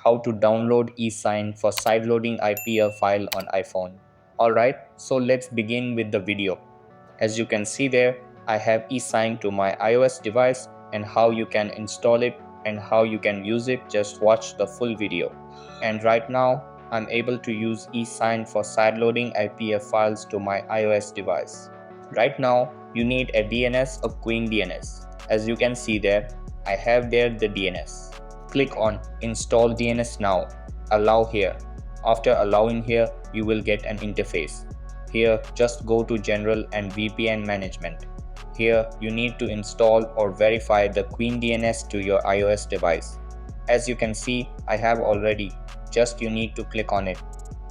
how to download ESign for sideloading IPA file on iPhone. Alright, so let's begin with the video. As you can see there, I have ESign to my iOS device, and how you can install it and how you can use it, just watch the full video. And right now, I'm able to use ESign for sideloading IPA files to my iOS device. Right now, you need a DNS or Queen DNS. As you can see there, I have there the DNS. Click on Install DNS now. Allow here. After allowing here, you will get an interface. Here, just go to General and VPN Management. Here, you need to install or verify the Queen DNS to your iOS device. As you can see, I have already. Just you need to click on it.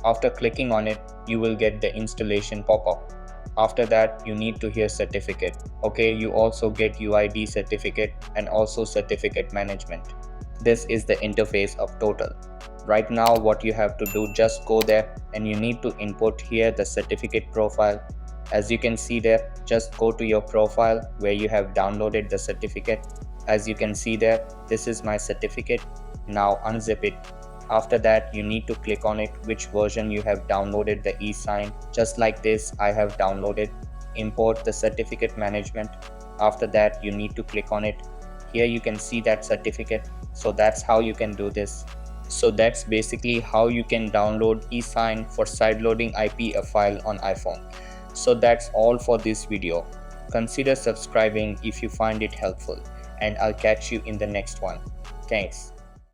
After clicking on it, you will get the installation pop-up. After that, you need to hear certificate. Okay, you also get UID certificate and also certificate management. This is the interface of Total. Right now, what you have to do, just go there and you need to input here the certificate profile. As you can see there, just go to your profile where you have downloaded the certificate. As you can see there, this is my certificate. Now unzip it. After that, you need to click on it which version you have downloaded the ESign. Just like this, I have downloaded. Import the certificate management. After that, you need to click on it. Here you can see that certificate. So that's how you can do this. So that's basically how you can download ESign for sideloading IPA file on iPhone. So that's all for this video. Consider subscribing if you find it helpful, and I'll catch you in the next one. Thanks.